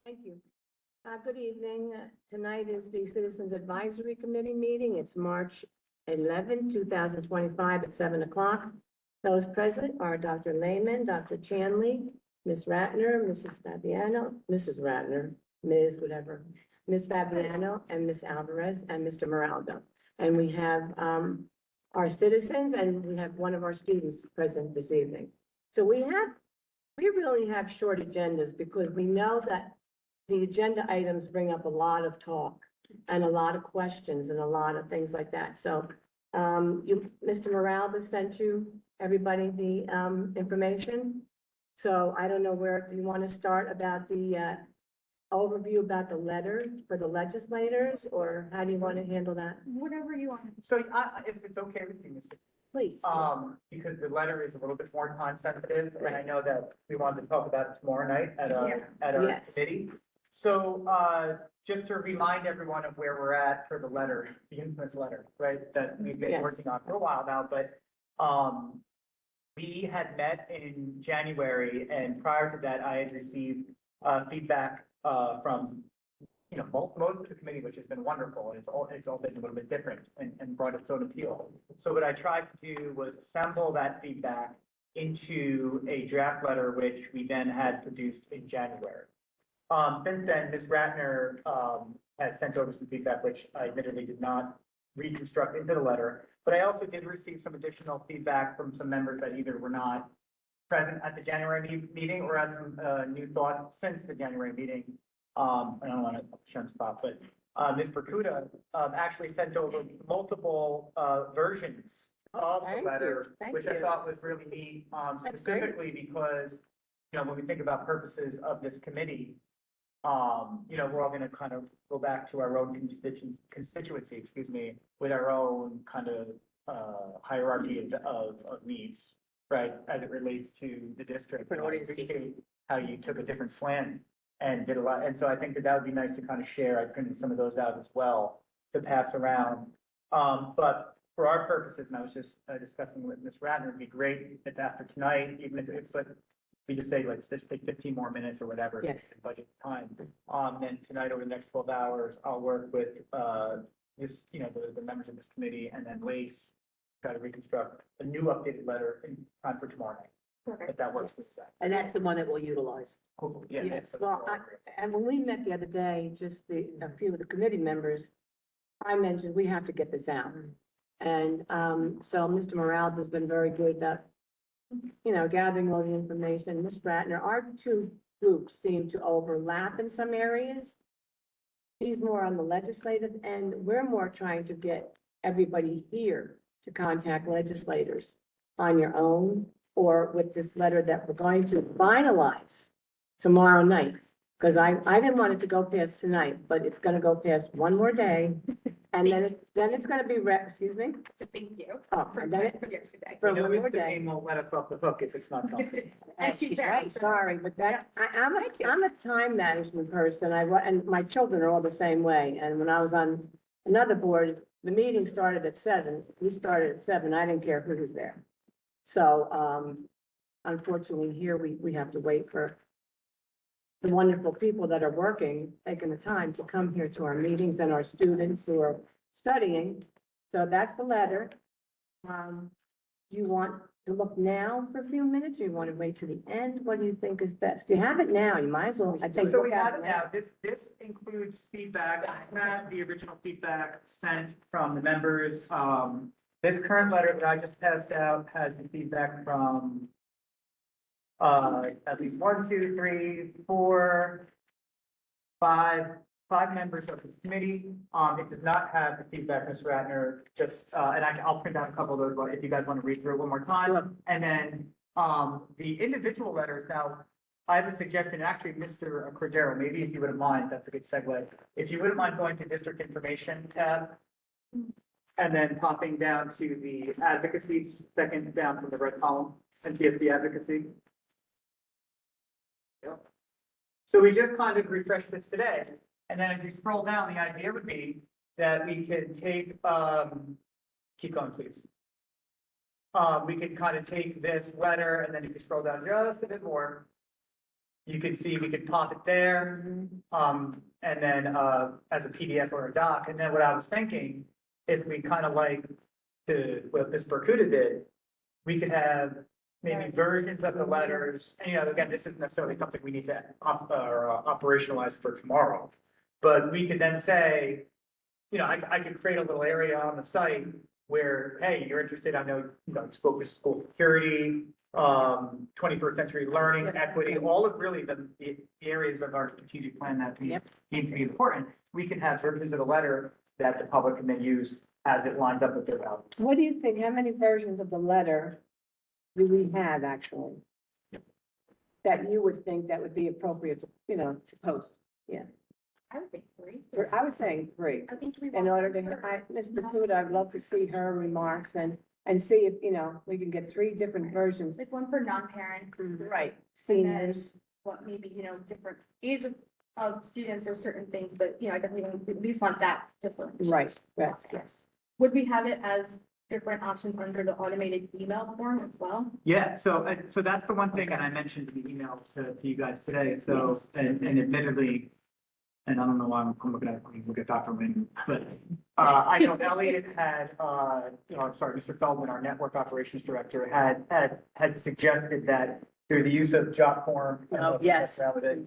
Thank you. Good evening. Tonight is the Citizens Advisory Committee meeting. It's March 11, 2025 at 7 o'clock. Those present are Dr. Lehman, Dr. Chanley, Ms. Ratner, Mrs. Fabiano, Mrs. Ratner, Ms. whatever, Ms. Fabiano, and Ms. Alvarez, and Mr. Moraldo. And we have our citizens, and we have one of our students present this evening. So we really have short agendas because we know that the agenda items bring up a lot of talk and a lot of questions and a lot of things like that. So Mr. Moraldo sent you, everybody, the information. So I don't know where you want to start about the overview about the letter for the legislators, or how do you want to handle that? Whatever you want. So if it's okay with you, Mr. Please. Because the letter is a little bit more time sensitive, and I know that we wanted to talk about it tomorrow night at our Yes. committee. So just to remind everyone of where we're at for the letter, the infamous letter, right, that we've been Yes. working on for a while now, but we had met in January, and prior to that, I had received feedback from most of the committee, which has been wonderful, and it's all been a little bit different and brought its own appeal. So what I tried to do was assemble that feedback into a draft letter, which we then had produced in January. Since then, Ms. Ratner has sent over some feedback, which I admittedly did not reconstruct into the letter, but I also did receive some additional feedback from some members that either were not present at the January meeting or had some new thoughts since the January meeting. I don't want to shut on spot, but Ms. Percuda actually sent over multiple versions of the letter, which I thought was really neat, specifically because, when we think about purposes of this committee, we're all going to kind of go back to our own constituency, with our own kind of hierarchy of needs, right, as it relates to the district. I appreciate how you took a different slant and did a lot. And so I think that would be nice to kind of share. I printed some of those out as well to pass around. But for our purposes, and I was just discussing with Ms. Ratner, it'd be great if after tonight, even if it's like, we just say, let's just take 15 more minutes or whatever. Yes. Budget time. Then tonight, over the next 12 hours, I'll work with the members of this committee, and then Lace, try to reconstruct a new updated letter in time for tomorrow night. If that works with that. And that's the one that we'll utilize. Hopefully, yeah. Yes, well, and when we met the other day, just a few of the committee members, I mentioned we have to get this out. And so Mr. Morales has been very good about, gathering all the information. Ms. Ratner, our two groups seem to overlap in some areas. He's more on the legislative end. We're more trying to get everybody here to contact legislators on your own, or with this letter that we're going to finalize tomorrow night. Because I didn't want it to go past tonight, but it's gonna go past one more day. And then it's gonna be, excuse me? Thank you. Oh, and then it, Yesterday. for one more Mr. day. Aim won't let us off the hook if it's not done. And she's right. Sorry, but I'm a time management person. And my children are all the same way. And when I was on another board, the meeting started at 7. We started at 7. I didn't care who was there. So, unfortunately, here we have to wait for the wonderful people that are working, taking the time to come here to our meetings, and our students who are studying. So that's the letter. You want to look now for a few minutes, or you want to wait to the end? What do you think is best? You have it now. You might as well, I think. So we look at have it now. This includes feedback. I had the original feedback sent from the members. This current letter that I just passed out has the feedback from at least 1, 2, 3, 4, 5 members of the committee. It does not have the feedback, Ms. Ratner, just, and I'll print out a couple of those, but if you guys want to read through it one more time. Sure. And then the individual letters, now, I have a suggestion, actually, Mr. Cordero, maybe if you wouldn't mind, that's a good segue. If you wouldn't mind going to district information tab, and then popping down to the advocacy, second down from the red column, and TSD advocacy. Yep. So we just kind of refreshed this today. And then as you scroll down, the idea would be that we could take, keep going, please. We could kind of take this letter, and then if you scroll down just a bit more, you could see, we could pop it there, and then, as a PDF or a doc. And then what I was thinking, if we kind of like what Ms. Berkuda did, we could have maybe versions of the letters. And, again, this isn't necessarily something we need to operationalize for tomorrow. But we could then say, I could create a little area on the site where, hey, you're interested, I know, you spoke to school security, 21st century learning, equity, all of really the areas of our strategic plan that we deem to be important. We can have versions of the letter that the public can then use as it lines up with their values. What do you think? How many versions of the letter do we have actually? That you would think that would be appropriate to post? Yeah, I would think three. I was saying three. I think we. In order to, Ms. Bakuda, I'd love to see her remarks and see if, we can get three different versions. Like one for non-parents. Right, And seniors. what maybe, different age of students or certain things, but, I definitely at least want that different. Right, yes. Would we have it as different options under the automated email form as well? Yeah, so that's the one thing, and I mentioned in the email to you guys today, so, Yes. and admittedly, and I don't know why I'm looking at Dr. Wayne, but, I know Elliot had, Mr. Feldman, our network operations director, had suggested that through the use of jot form. I don't know if you Yes. guys have it,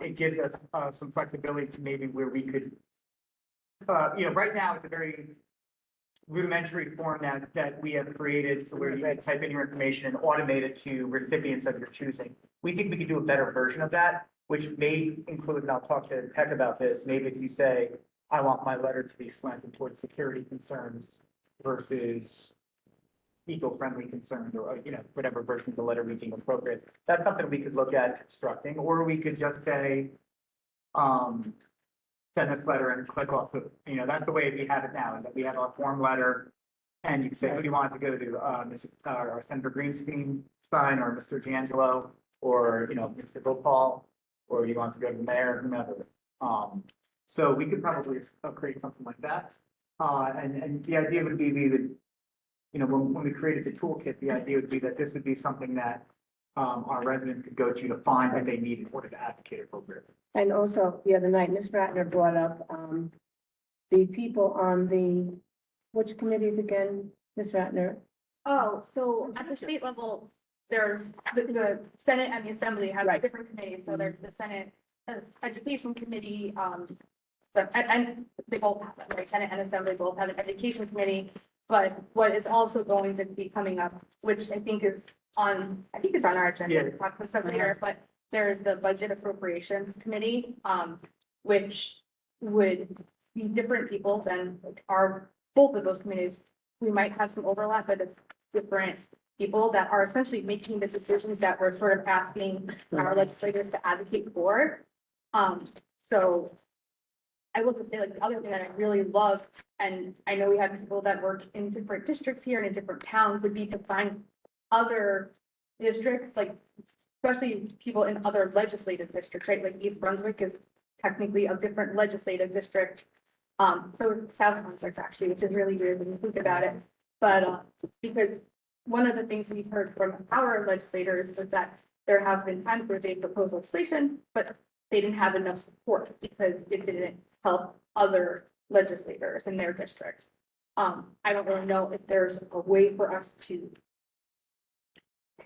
it gives us, some flexibility to maybe where we could, right now, it's a very rudimentary form that we have created to where you can type in your information and automate it to recipients of your choosing. We think we could do a better version of that, which may include, and I'll talk to Peck about this, maybe if you say, I want my letter to be slanted towards security concerns versus eco-friendly concerns, or, whatever versions of the letter we deem appropriate. That's something we could look at constructing, or we could just say, send this letter and click off the, that's the way we have it now, is that we have our form letter, and you can say, who do you want it to go to, or Senator Greenstein, or Mr. D'Angelo, or, Mr. Gopal, or you want to go to the mayor, whomever. So we could probably create something like that. And the idea would be we would, when we created the toolkit, the idea would be that this would be something that our residents could go to find what they need in order to advocate appropriately. And also, the other night, Ms. Ratner brought up, the people on which committees again, Ms. Ratner? Oh, so at the state level, there's the Senate and the Assembly have Right. different committees. So there's the Senate Education Committee, and they both have that, right? Senate and Assembly both have an Education Committee. But what is also going to be coming up, which I think is on our agenda, Yeah. to talk about stuff later, but there's the Budget Appropriations Committee, which would be different people than both of those committees. We might have some overlap, but it's different people that are essentially making the decisions that we're sort of asking our legislators to advocate for. So I will just say, like, the other thing that I really love, and I know we have people that work in different districts here and in different towns, would be to find other districts, like, especially people in other legislative districts, right? Like East Brunswick is technically a different legislative district. So is South Brunswick actually, which is really weird when you think about it. But, because one of the things we've heard from our legislators is that there have been times where they proposed legislation, but they didn't have enough support because it didn't help other legislators in their districts. I don't really know if there's a way for us to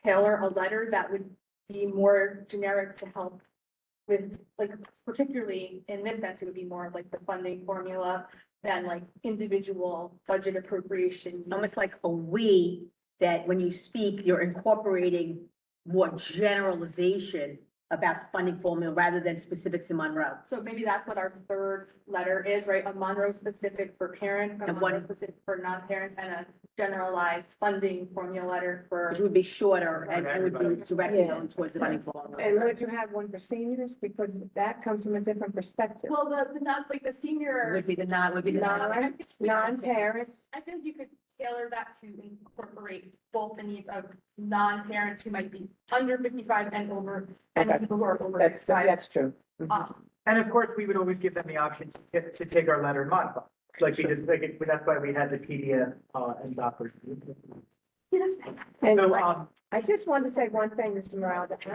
tailor a letter that would be more generic to help with, like, particularly in this sense, it would be more of like the funding formula than like individual budget appropriation. Almost like a we, that when you speak, you're incorporating more generalization about the funding formula rather than specific to Monroe. So maybe that's what our third letter is, right? A Monroe specific for parents, a And Monroe one- specific for non-parents, and a generalized funding formula letter for. Which would be shorter and it would be directly Yeah. going towards the funding formula. And would you have one for seniors? Because that comes from a different perspective. Well, the not like the senior. Would be the Non-parents. I think you could tailor that to incorporate both the needs of non-parents who might be under 55 and over, and Okay. people who are over That's 55. true. And of course, we would always give them the option to take our letter and modify. Like we did, that's why we had the PDF, and doctors. Yeah, that's fine. And So, I I just want to say one thing, Mr. Morale, that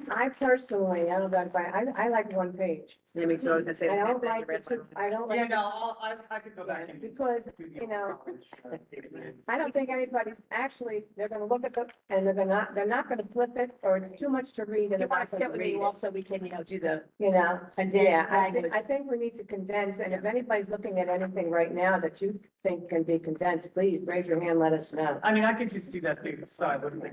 I personally, I don't know, if I like one page. Yeah, me too, I was gonna say the I same don't thing. like, I don't Yeah, like, no, I could go back and. because, do the you know, overall. I don't think anybody's actually, they're gonna look at the, and they're not gonna flip it, or it's too much to read and You they're wanna not sit gonna with read me it. also, we can, do the, You know, Condensed yeah, language. I think we need to condense, and if anybody's looking at anything right now that you think can be condensed, please raise your hand, let us know. I mean, I could just do that thing aside, wouldn't I?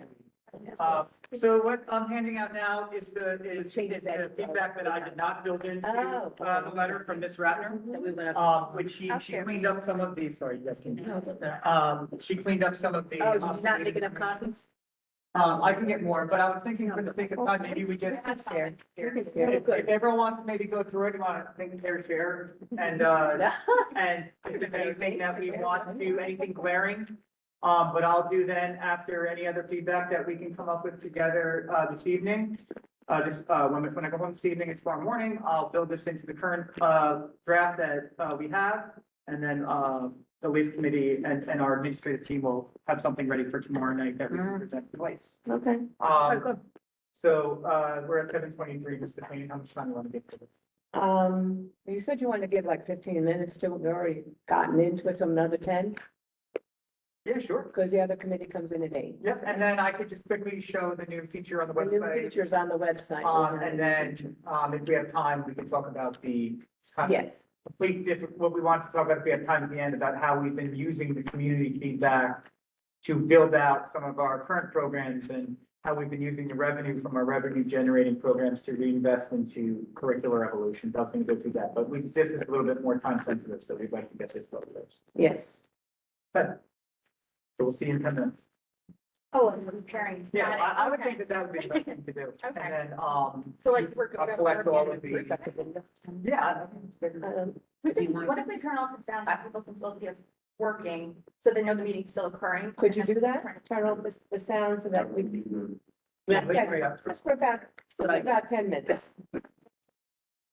So what I'm handing out now is the feedback that I did not build into, Oh. the letter from Ms. Ratner. that we went up. Which she Okay. cleaned up some of these, sorry, you guys can. No, it's okay. She cleaned up some of the. Oh, did you not make enough copies? I can get more, but I was thinking for the sake of time, maybe we just. Share. If everyone wants to maybe go through it, you want to take their share, and, and if there's anything that we want to do, anything glaring. But I'll do then after any other feedback that we can come up with together, this evening. When I go home this evening and tomorrow morning, I'll build this into the current, draft that, we have. And then, the waste committee and our administrative team will have something ready for tomorrow night that we can present twice. Okay. So, we're at 7:23, Mr. Payne, how much time do you want to give for this? You said you wanted to give like 15 minutes to, we've already gotten into it, so another 10, Yeah, sure. because the other committee comes in at 8. Yep, and then I could just quickly show the new feature on the The new website. features on the website. And then, if we have time, we can talk about the kind of Yes, complete different, what we want to talk about if we have time at the end, about how we've been using the community feedback to build out some of our current programs and how we've been using the revenue from our revenue generating programs to reinvest into curricular evolution. I was going to go through that, but this is a little bit more time sensitive, so we'd like to get this started first. yes. But, so we'll see you in 10 minutes. Oh, and comparing. Yeah, Got it. I would Okay. think that would be the best thing to do. Okay. And then, So like we're I'll going collect all of to. the, yeah. What if we turn off the sound so people can still see us working, so they know the meeting's still occurring? Could you do that? Turn off the sound so that we, Yeah, let's hurry up. just for about 10 minutes.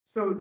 So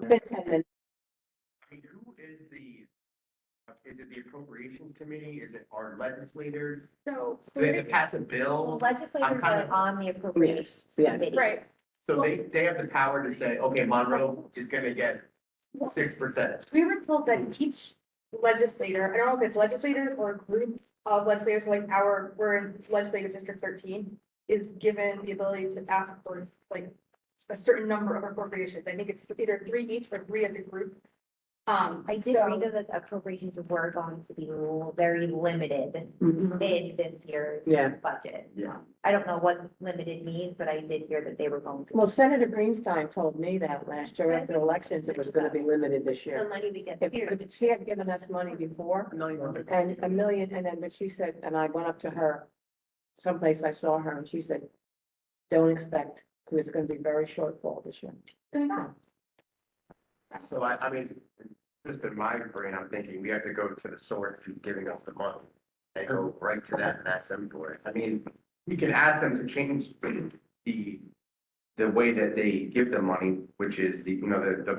Been 10 minutes. I mean, who is it the appropriations committee? Is it our legislators? So. Do they have to pass a Well, bill? legislators kinda- are on the appropriations Yeah. committee. Right, So they have the power to say, okay, Monroe is gonna get 6%. we were told that each legislator, I don't know if it's legislators or a group of legislators, like we're in legislative district 13, is given the ability to ask for like a certain number of appropriations. I think it's either 3 each or 3 as a group. I did So- read that the appropriations were going to be very limited Mhm. in this year's Yeah. budget. Yeah. I don't know what limited means, but I did hear that they were going to. Well, Senator Greenstein told me that last year after elections, it was gonna be limited this The year. money we get If, but she had given us money before, $1 million. and $1 million, and then, but she said, and I went up to her, someplace I saw her, and she said, don't expect, because it's gonna be very shortfall this year. So I mean, just in my brain, I'm thinking we have to go to the source who's giving us the money. And go right to that and ask them for it. I mean, we can ask them to change the way that they give the money, which is the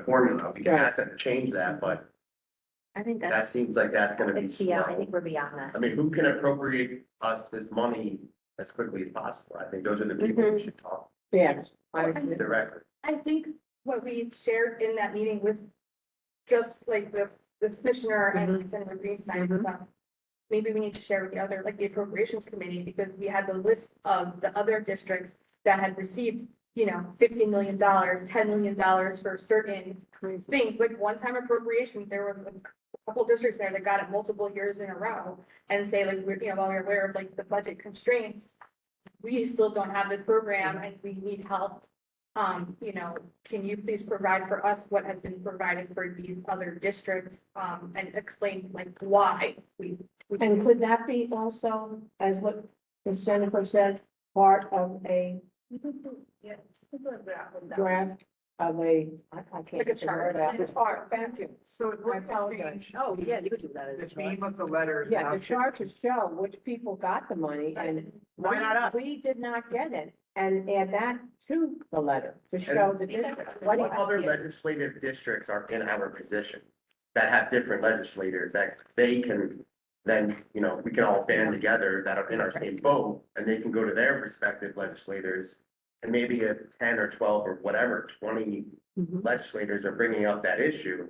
formula. We can Right. ask them to change that, but I think that that's, seems like that's gonna be it's beyond, I slow. think we're beyond that. I mean, who can appropriate us this money as quickly as possible? I think those are the people we should talk Yeah. I to agree. directly. I think what we shared in that meeting with just like the commissioner and Senator Greenstein and stuff. Maybe we need to share with the other, like the appropriations committee, because we had the list of the other districts that had received, $15 million, $10 million for certain things, like one-time appropriations. There was a couple districts there that got it multiple years in a row and say like, while we're aware of like the budget constraints, we still don't have this program and we need help. Can you please provide for us what has been provided for these other districts, and explain like why we. And could that be also, as what Ms. Jennifer said, part of a Yeah. draft of a, I can't Like a get the word chart. out. The chart, thank you. So it's I apologize. Oh, yeah, you could do that. the theme of the letter is Yeah, now the chart to show which people got the money and Why not us? we did not get it. And add that to the letter to show the difference. What other legislative districts are in our position that have different legislators that they can then, we can all band together that are in our same boat and they can go to their respective legislators and maybe if 10 or 12 or whatever, 20 legislators are bringing up that issue,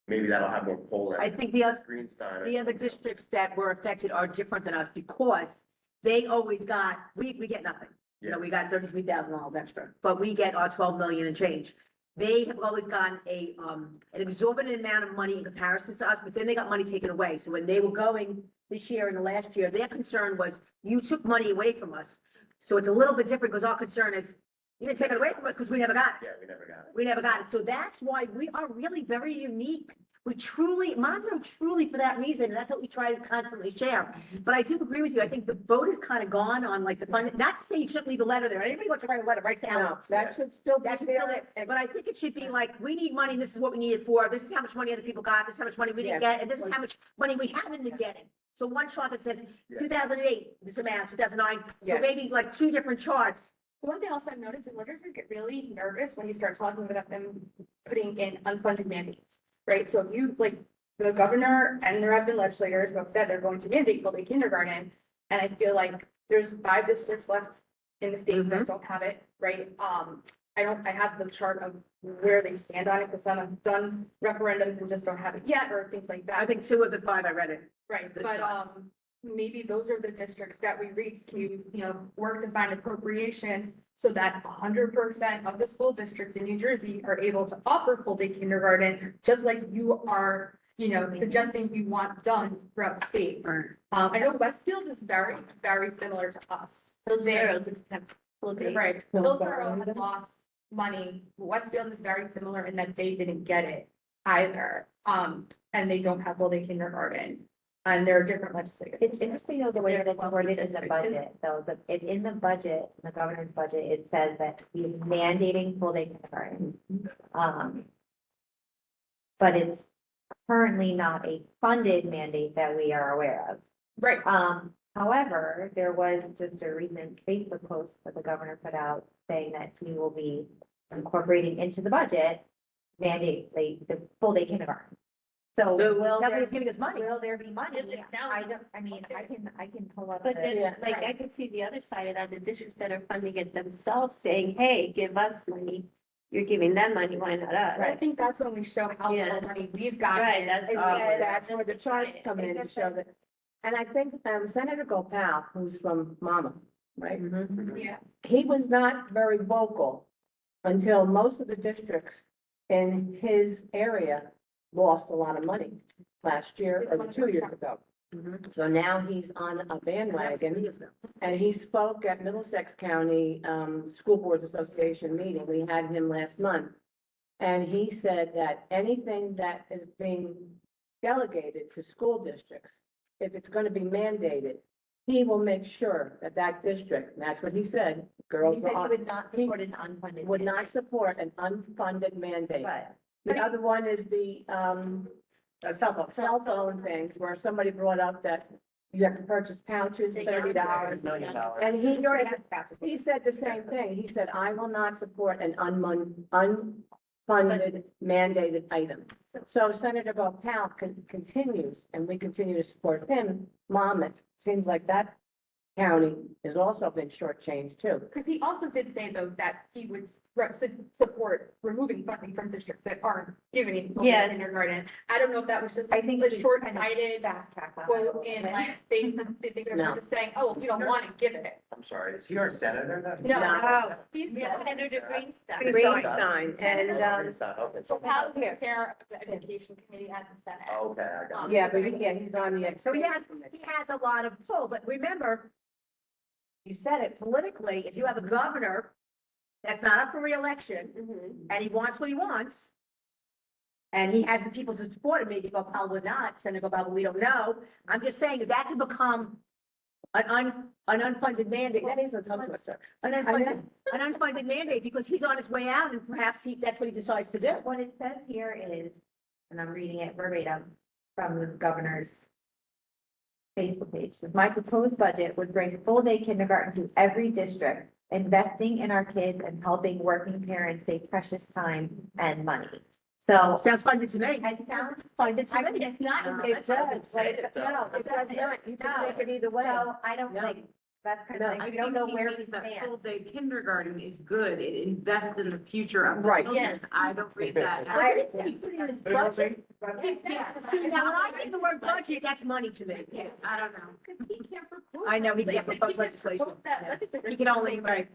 maybe that'll have more pull. I think the other Greenstein. The other districts that were affected are different than us because they always got, we get nothing. We got $33,000 extra, but we get our 12 million and change. They have always gotten an exorbitant amount of money in comparison to us, but then they got money taken away. So when they were going this year and the last year, their concern was you took money away from us. So it's a little bit different because our concern is you didn't take it away from us because we never got it. Yeah, we never got it. We never got it. So that's why we are really very unique. We truly, Monroe truly for that reason, and that's what we try to constantly share. But I do agree with you. I think the vote is kind of gone on like the fund, not to say you shouldn't leave a letter there. Anybody wants to write a letter, write down. No, that should still be That's still there. there. But I think it should be like, we need money, and this is what we need it for. This is how much money other people got. This is how much money we didn't get, and this is how much money we haven't been getting. So one chart that says Yeah. 2008, this amount, 2009. So Yeah. maybe like 2 different charts. One thing else I've noticed is legislators get really nervous when you start talking about them putting in unfunded mandates, right? So if you, like, the governor and there have been legislators who have said they're going to mandate full day kindergarten. And I feel like there's 5 districts left in the state that don't have it, right? I have the chart of where they stand on it, because some have done referendums and just don't have it yet, or things like that. I think 2 of the 5, I read it. Right, the but, chart. maybe those are the districts that we reach, can you, work to find appropriations so that 100% of the school districts in New Jersey are able to offer full day kindergarten, just like you are, suggesting you want done throughout the state. I know Westfield is very, very similar to us. Hillsborough just have full day. Right, Hillsborough Hillsborough had lost money. Westfield is very similar in that they didn't get it either. And they don't have full day kindergarten. And there are different legislators. It's interesting though, the way that it's worded in the budget, though, in the budget, the governor's budget, it says that he's mandating full day kindergarten. But it's currently not a funded mandate that we are aware of. Right. However, there was just a recent Facebook post that the governor put out saying that he will be incorporating into the budget mandate like the full day kindergarten. So So will somebody's there, giving us money. will there be money? If it's down, I don't, I mean, I can pull up But the. then, Yeah. like, I can see the other side of that, the districts that are funding it themselves saying, hey, give us money. You're giving them money, why not us? I think that's when we show how Yeah. little money we've got. Right, that's. That's where the charts come in to show that. And I think Senator Gopal, who's from Monmouth, right? Yeah. He was not very vocal until most of the districts in his area lost a lot of money last year or 2 years ago. So now he's on a bandwagon, and he spoke at Middlesex County School Boards Association meeting. We had him last month. And he said that anything that is being delegated to school districts, if it's going to be mandated, he will make sure that that district, and that's what he said, girls He said he will- would not support an unfunded. would not mandate, support an unfunded mandate. But The other one is the cell phone things, where somebody brought up that you have to purchase pouches, $30. $1,000,000. And he said the same thing. He said, I will not support an unfunded mandated item. So Senator Gopal continues, and we continue to support him. Monmouth, seems like that county has also been shortchanged too. Because he also did say though that he would support removing funding from districts that aren't giving full day Yeah. kindergarten. I don't know if that was just I think a we short-sighted backtrack on that a quote little in bit. like, they were No. just saying, oh, if you don't want to give it. I'm sorry, is he our senator then? No. He's Yeah, Senator Greenstein. Greenstein, and, Okay. So Pal's the chair of the education committee at the Senate. Okay, I got it. yeah, but he's on the. So he has a lot of pull, but remember, you said it politically, if you have a governor that's not up for reelection and he wants what he wants, and he has the people to support him, maybe Gopal would not, Senator Gopal, we don't know. I'm just saying that could become an unfunded mandate. That is a tongue twister. An unfunded mandate because he's on his way out and perhaps that's what he decides to do. what it says here is, and I'm reading it verbatim from the governor's Facebook page, says, my proposed budget would bring full day kindergarten to every district, investing in our kids and helping working parents save precious time and money. So Sounds funded to me. it sounds Funded to I mean, me. it's not. in the It budget. does, but it does not. You can take it either way. So I don't No. like, that's kind No. of like, we don't know where we That stand. full day kindergarten is good. It invests in the future of the Right. children. Yes. I don't read that. I didn't say he put it in his budget. See, now when I read the word budget, that's money to me. I don't know. Because he can't propose. I know, he can't Like, propose he can't legislation. propose that legislature. He can only, right.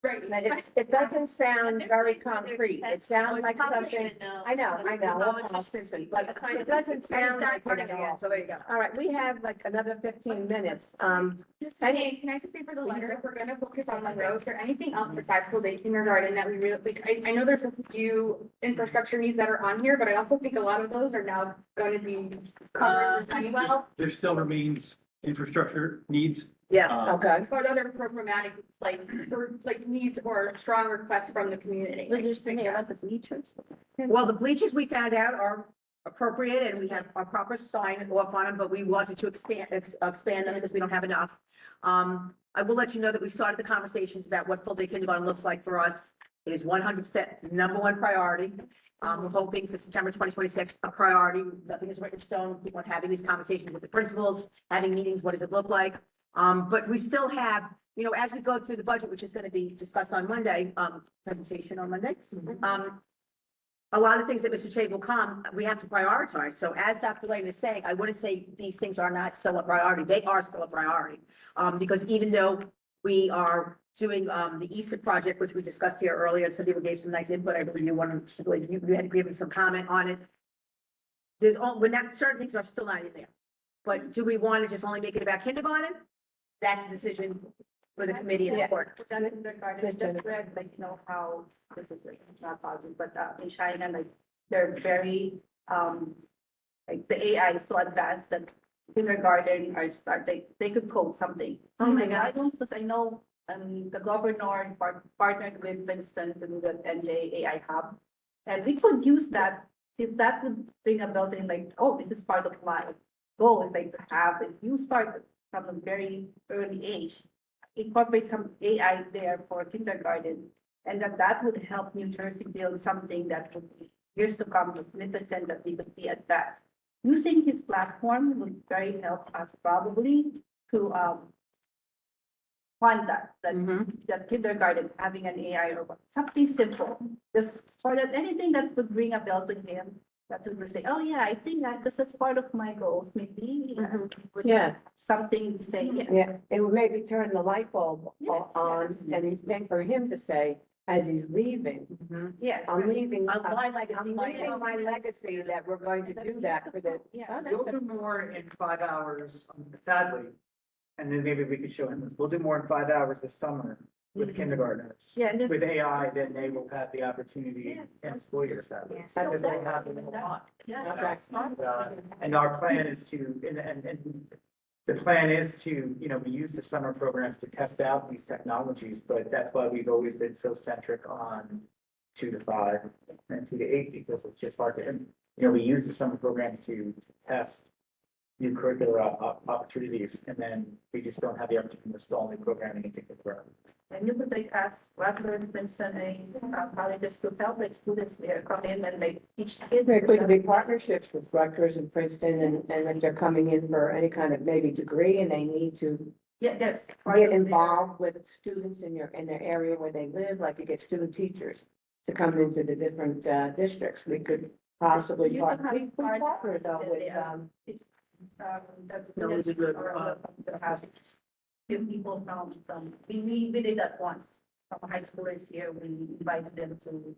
Right. It doesn't sound very concrete. It sounds like something, I know, we're politicians, but it doesn't sound like it at all. So there you go. All right, we have like another 15 minutes. Hey, can I just say for the letter, if we're gonna focus on Monroe, is there anything else besides full day kindergarten that we really, like, I know there's a few infrastructure needs that are on here, but I also think a lot of those are now gonna be covered pretty well. There still remains infrastructure needs. Yeah, okay. Or other programmatic, like, for, like, needs or strong requests from the community. Was there something about the bleachers? Well, the bleachers we found out are appropriate and we have a proper sign off on them, but we wanted to expand them because we don't have enough. I will let you know that we started the conversations about what full day kindergarten looks like for us. It is 100% number one priority. We're hoping for September 2026, a priority. Nothing is written in stone. People are having these conversations with the principals, having meetings. What does it look like? But we still have, as we go through the budget, which is going to be discussed on Monday, presentation on Monday. A lot of things that Mr. Tate will come, we have to prioritize. So as Dr. Lane is saying, I wouldn't say these things are not still a priority. They are still a priority. Because even though we are doing the ESIP project, which we discussed here earlier, and some people gave some nice input. I believe you had given some comment on it. Certain things are still not in there. But do we want to just only make it about kindergarten? That's a decision for the committee and the board. That's kindergarten, just read, like, how, this is like, not positive, but in China, like, they're very, like, the AI is so advanced that kindergarten are they could code something. Oh my God, I don't, because I know, the governor partnered with Winston to do the NJ AI Hub. And we could use that, since that would bring about in like, oh, this is part of my goal, is like to have, if you start from a very early age, incorporate some AI there for kindergarten, and that would help New Jersey build something that would be years to come, significant that we would be advanced. Using his platform would very help us probably to, fund that kindergarten having an AI or something simple. Just for that, anything that would ring a bell to him, that he would say, oh yeah, I think that this is part of my goals, maybe. Would Yeah. something to say, yes. Yeah, it would maybe turn the light bulb Yes, on, yes. and he's then for him to say, as he's leaving, Yeah. I'm leaving, On my legacy, I'm my leaving my legacy that we're going to do that for the. Yeah. We'll do more in 5 hours, sadly. And then maybe we could show him, we'll do more in 5 hours this summer with kindergartners. Yeah, and then- With AI, then they will have the opportunity in school years. That will happen a lot. Yeah. And our plan is to, and the plan is to, we use the summer programs to test out these technologies, but that's why we've always been so centric on 2 to 5 and 2 to 8, because it's just hard to, we use the summer programs to test new curricular opportunities, and then we just don't have the opportunity to install new programming into the program. And you could like ask Radford, Princeton, and colleges to help like students there come in and like teach kids. There could be partnerships with Rutgers and Princeton, and if they're coming in for any kind of maybe degree, and they need to Yeah, that's. part get of their- involved with students in their area where they live, like you get student teachers to come into the different, districts, we could possibly You partner, can have we partner though partners with, in there. That's. No, we did good. To have few people from, we did that once, from high schoolers here, we invited them to,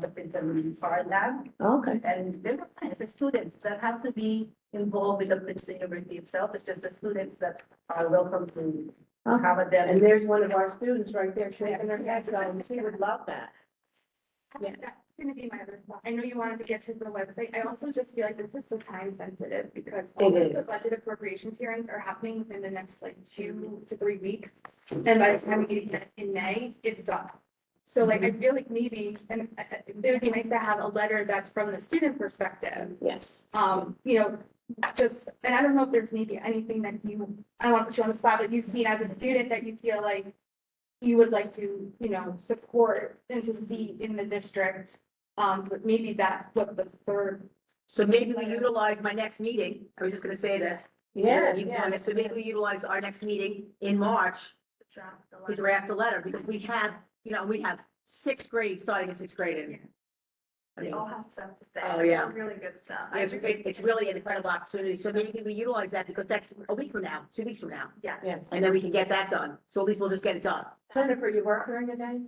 the Princeton Art Lab, okay. and they were fine, it's the students that have to be involved with the Princeton University itself, it's just the students that are welcome to Okay. have a And demo. there's one of our students right there shaking her head, so she would love that. Yeah, that's gonna be my other thought. I know you wanted to get to the website. I also just feel like this is so time sensitive because all It of the is. budget appropriations hearings are happening within the next like 2 to 3 weeks. And by the time we meet again in May, it's done. So like, I feel like maybe, and it would be nice to have a letter that's from the student perspective. Yes. Just, and I don't know if there's maybe anything that I don't want to put you on the spot, but you've seen as a student that you feel like you would like to, support and to see in the district. But maybe that's what the third. So maybe we utilize my next meeting, I was just gonna say this. Yes, So maybe we utilize our next meeting in March to draft the letter, because we have 6th grade, starting in 6th grade in here. I They mean, all have stuff to say. Oh, yeah. Really good stuff. it's really an incredible opportunity, so maybe we utilize that, because that's a week from now, 2 weeks from now, Yeah. Yeah. and then we can get that done, so at least we'll just get it done. Jennifer, you work during the day?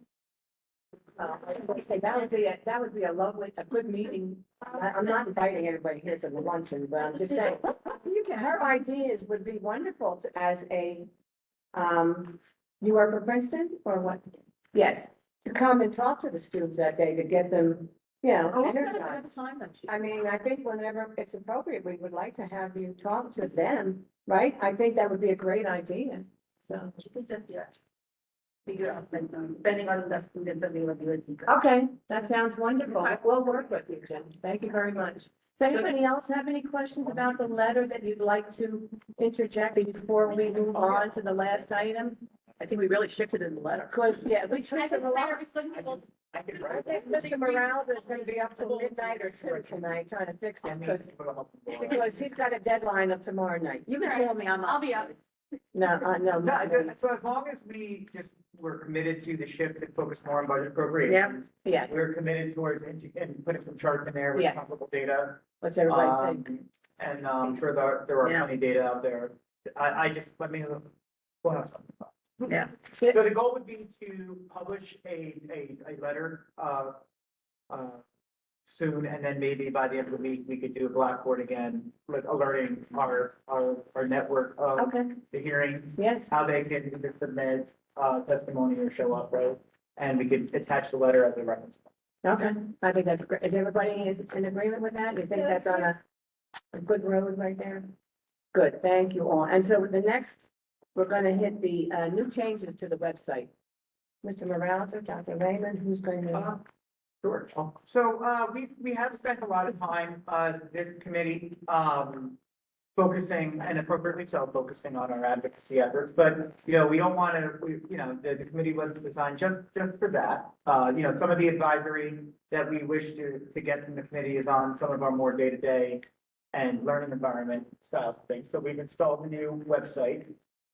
I was gonna say, that would be a good meeting. I'm not inviting everybody here to the luncheon, but I'm just saying, her ideas would be wonderful as a, you work for Princeton or what? Yes, to come and talk to the students that day, to get them, energized. Time, then. I mean, I think whenever it's appropriate, we would like to have you talk to them, right? I think that would be a great idea. So, You could just, figure out, like, depending on the students' availability. okay, that sounds wonderful. We'll work with you, Jen. Thank you very much. Does anybody else have any questions about the letter that you'd like to interject before we move on to the last item? I think we really shifted in the letter. Because, yeah, we should I have think a lot. later we still have those- I think Mr. Morales is gonna be up till midnight or 2 tonight trying to fix this, because he's got a deadline of tomorrow night. You can call me, I'll be up. No, no. So as long as we just were committed to the shift and focus more on budget appropriations. Yes, We're committed towards, and putting some charts in there with Yes. comparable data. what's everybody think? And I'm sure there are Yeah. plenty of data out there. I just, we'll have something. Yeah. So the goal would be to publish a letter, soon, and then maybe by the end of the week, we could do a Blackboard again, with alerting our network of Okay, the hearings, yes, how they can either submit, testimony or show up, right? And we could attach the letter as a reference. okay. I think that's great. Is everybody in agreement with that? You think that's on a good road right there? Good, thank you all. And so the next, we're gonna hit the, new changes to the website. Mr. Morales or Dr. Raymond, who's going to? Sure. So, we have spent a lot of time, this committee, focusing, and appropriately so, focusing on our advocacy efforts, but, we don't want to, the committee wasn't designed just for that. Some of the advisory that we wish to get from the committee is on some of our more day-to-day and learning environment style things. So we've installed a new website,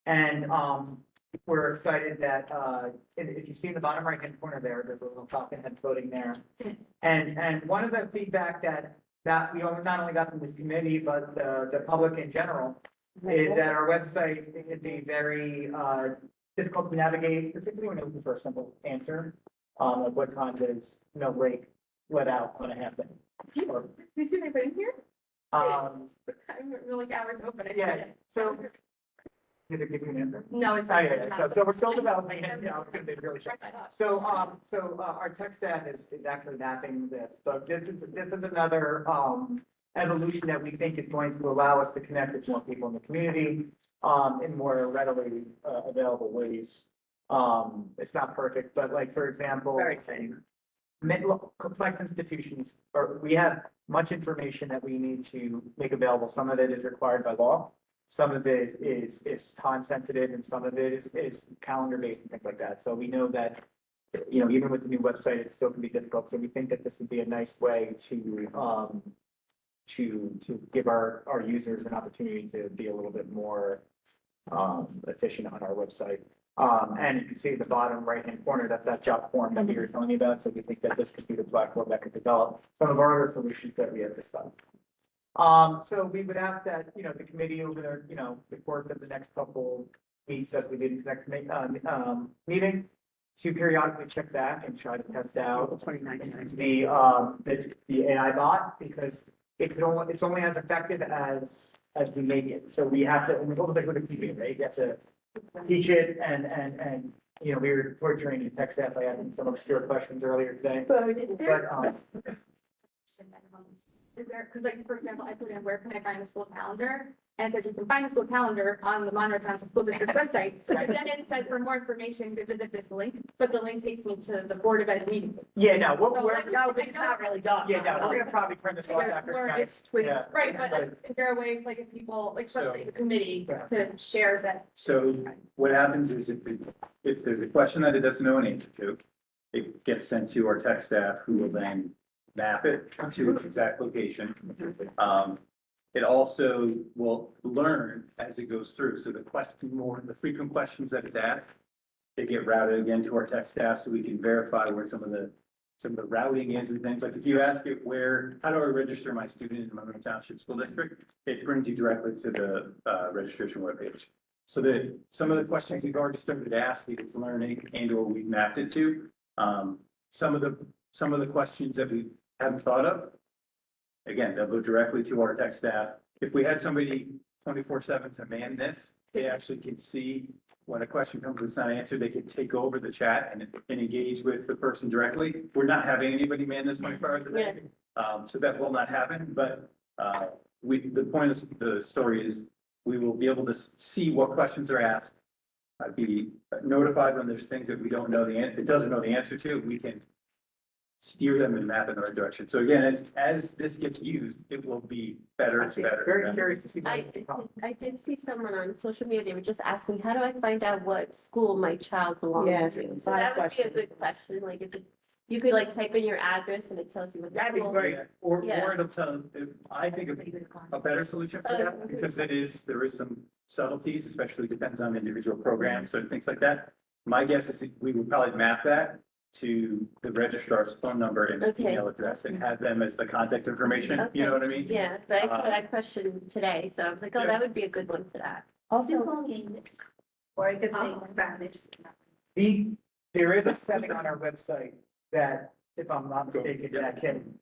and, we're excited that, if you see in the bottom right-hand corner there, there's a little talking head floating there. And one of the feedback that we not only got from this committee, but the public in general, is that our website can be very difficult to navigate, particularly when you're looking for a simple answer, of what time does no break let out going to happen. Or, Do you see my in here? um, We're like hours open. I yeah, tried it. so, did it give you an answer? No, it's Oh, not. yeah, so we're still developing it, it's gonna be really short. So, our tech staff is actually mapping this, but this is another, evolution that we think is going to allow us to connect with more people in the community, in more readily, available ways. It's not perfect, but like, for example. Very exciting. Complex institutions, or we have much information that we need to make available. Some of it is required by law. Some of it is time sensitive, and some of it is calendar based and things like that. So we know that, even with the new website, it still can be difficult. So we think that this would be a nice way to give our users an opportunity to be a little bit more efficient on our website. And you can see at the bottom right-hand corner, that's that job form that we were telling you about. So we think that this could be the platform that could develop some of our other solutions that we have discussed. So we would ask that, the committee over the course of the next couple weeks, as we lead into the next meeting, to periodically check back and try to test out 29. the AI bot, because it's only as effective as we make it. So we have to, and we're like with a computer, right? You have to teach it, and we were torturing the tech staff by asking some obscure questions earlier today. Is there, because like, for example, I put in where can I find the school calendar? And it says you can find the school calendar on the Monroe Township School District website. But then it says for more information, to visit this link, but the link takes me to the Board of Ed meeting. Yeah, no, So, we're, like, No, but it's not really done. yeah, no, we're gonna probably turn this off after tonight. Yeah. Right, but like, is there a way, like, if people, like, especially the committee, to share that? So what happens is if there's a question that it doesn't know an answer to, it gets sent to our tech staff, who will then map it to its exact location. It also will learn as it goes through. So the frequent questions that it's asked, they get routed again to our tech staff so we can verify where some of the routing is and things. Like if you ask it how do I register my student in Monroe Township School District? It brings you directly to the registration webpage. So that some of the questions we've already started asking, it's learning and or we've mapped it to. Some of the questions that we haven't thought of, again, they'll go directly to our tech staff. If we had somebody 24/7 to man this, they actually can see when a question comes that's not answered, they can take over the chat and engage with the person directly. We're not having anybody man this 24 hours a day. So that will not happen, but the point of the story is we will be able to see what questions are asked. I'd be notified when there's things that we don't know it doesn't know the answer to. We can steer them and map in the right direction. So again, as this gets used, it will be better and better. Very curious to see. I did see someone on social media, they were just asking, how do I find out what school my child belongs Yes, to? So my that would be a question. good question, like if you could like type in your address and it tells you what the That'd be school. great. Or Yeah. it'll tell, I think a better solution for that, because there is some subtleties, especially depends on individual programs and things like that. My guess is we would probably map that to the registrar's phone number and Okay. email address and have them as the contact information. You know what I mean? Yeah, but I saw that question today, so I was like, oh, Yeah. that would be a good one for that. Also, Or it could say Spanish. There is a setting on our website that, if I'm not mistaken, that can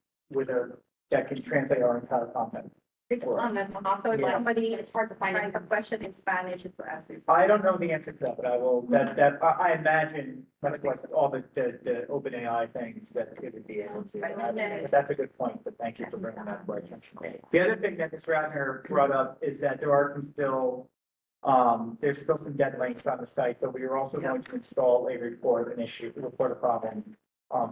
translate our entire content. It's on the top, so if Yeah. somebody, it's hard to find Find it. a question in Spanish if we're asking. I don't know the answer to that, but I will, I imagine, much like all the open AI things, that it would be able to. But that's a good point, but thank you for bringing that to our attention. The other thing that Ms. Ratner brought up is that there's still some dead links on the site, but we are also going to install a report a problem,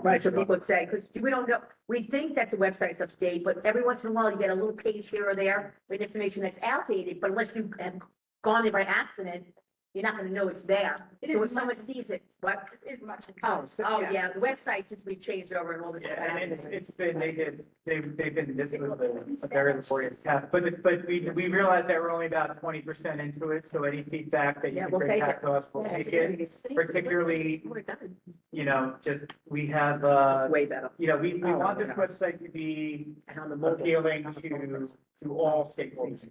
Right, so people would say, because we don't know, we think that the website's up to date, but every once in a while you get a little page here or there with information that's outdated, but unless you have gone there by accident, you're not gonna know it's there. It So is if someone much- sees it, what? It is much. Oh, yeah, the website, since we've changed over and all this. Yeah, and it's been, they've been, this was a very laborious task, but we realized that we're only about 20% into it, so any feedback that you Yeah, can we'll bring take back it. to us, we'll take it. Particularly, We're done. you know, just, we have, It's way better. you know, we Oh, want this yeah. website to be And on the mobile. appealing to all stakeholders.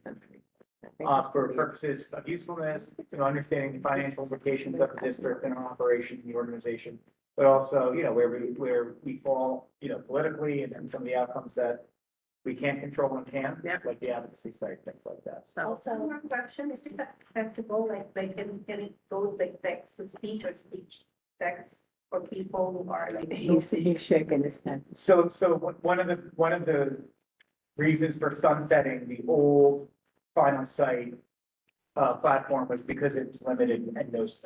For purposes of usefulness, you know, understanding the financial implications of the district and our operation, the organization. But also, you know, where we fall, you know, politically and some of the outcomes that we can't control and can, Yep. like the advocacy side, things like that. So, Also, one question, is this accessible, can it go like text to speech or speech text for people who are like? He's shaking his head. So one of the reasons for sunsetting the old final site platform was because it's limited and those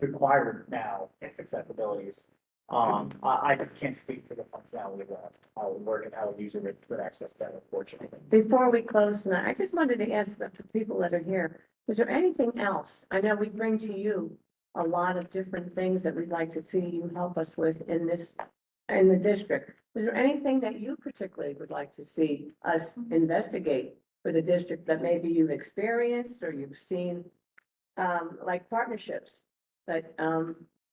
required now its accessibilities. I just can't speak for the functionality of that, how it would work and how a user would access that, unfortunately. Before we close tonight, I just wanted to ask the people that are here, is there anything else? I know we bring to you a lot of different things that we'd like to see you help us with in the district. Is there anything that you particularly would like to see us investigate for the district that maybe you've experienced or you've seen, like partnerships? But,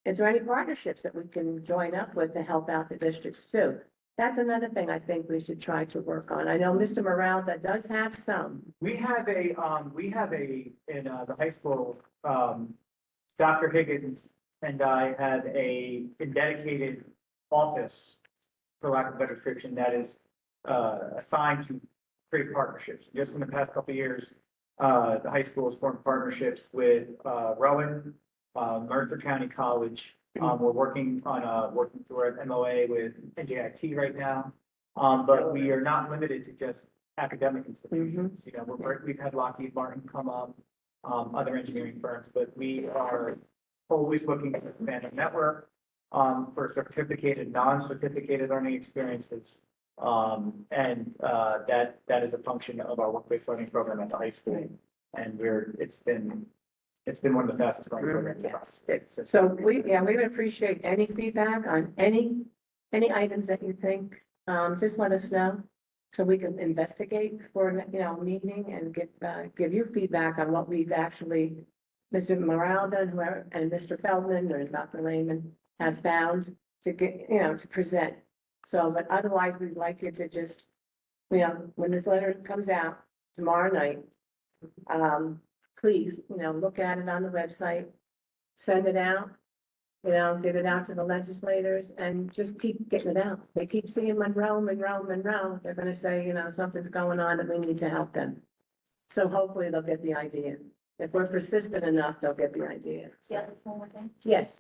is there any partnerships that we can join up with to help out the districts too? That's another thing I think we should try to work on. I know Mr. Morale that does have some. We have in the high school, Dr. Higgins and I have a dedicated office, for lack of a better description, that is assigned to create partnerships. Just in the past couple of years, the high school has formed partnerships with Rowan, Mercer County College. We're working through our MOA with NJIT right now. But we are not limited to just academic institutions. You know, we've had Lockheed Martin come up, other engineering firms, but we are always looking to expand our network for certificated, non-certificated learning experiences. And that is a function of our work-based learning program at the high school. And it's been one of the fastest growing programs. Yes. So we would appreciate any feedback on any items that you think, just let us know. So we can investigate for, meeting and give you feedback on what we've actually, Mr. Moralda, whoever, and Mr. Feldman or Dr. Lehman have found to get, to present. So, but otherwise, we'd like you to just, when this letter comes out tomorrow night, please, look at it on the website, send it out, get it out to the legislators and just keep getting it out. They keep seeing Monroe. They're gonna say, something's going on and we need to help them. So hopefully they'll get the idea. If we're persistent enough, they'll get the idea. Yeah, there's one more thing. Yes.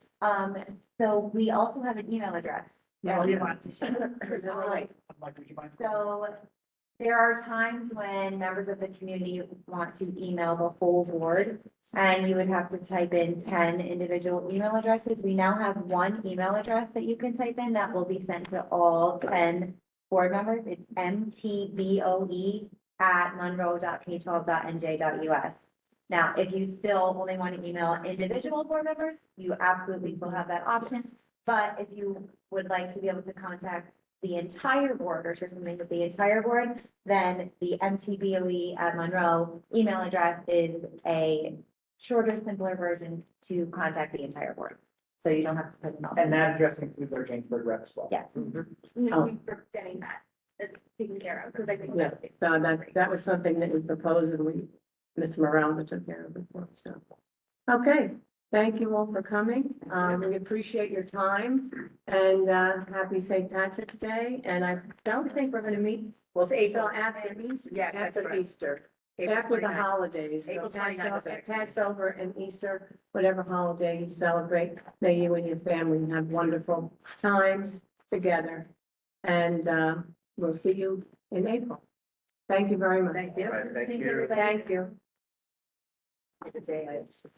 So we also have an email address. that we want to share. Mike, would you mind? So there are times when members of the community want to email the whole board, and you would have to type in 10 individual email addresses. We now have one email address that you can type in that will be sent to all 10 board members. It's mtboe@monroe.k12.nj.us. Now, if you still only want to email individual board members, you absolutely still have that option. But if you would like to be able to contact the entire board or share something with the entire board, then the mtboe@monroe email address is a shorter, simpler version to contact the entire board. So you don't have to put them all. And that address includes our Jamesburg rep as well. Yes. We're getting that taken care of, because I think. Yeah, so that was something that we proposed and Mr. Morales took care of before, so. Okay, thank you all for coming. We appreciate your time and, happy St. Patrick's Day. And I don't think we're gonna meet well, it's April. until after Easter. Yeah, that's After correct. Easter, April after the 29th. holidays. So April 29th is the next one. Passover and Easter, whatever holiday you celebrate, may you and your family have wonderful times together. And, we'll see you in April. Thank you very much. Thank you. All right, thank you. Thank you. Today, I have to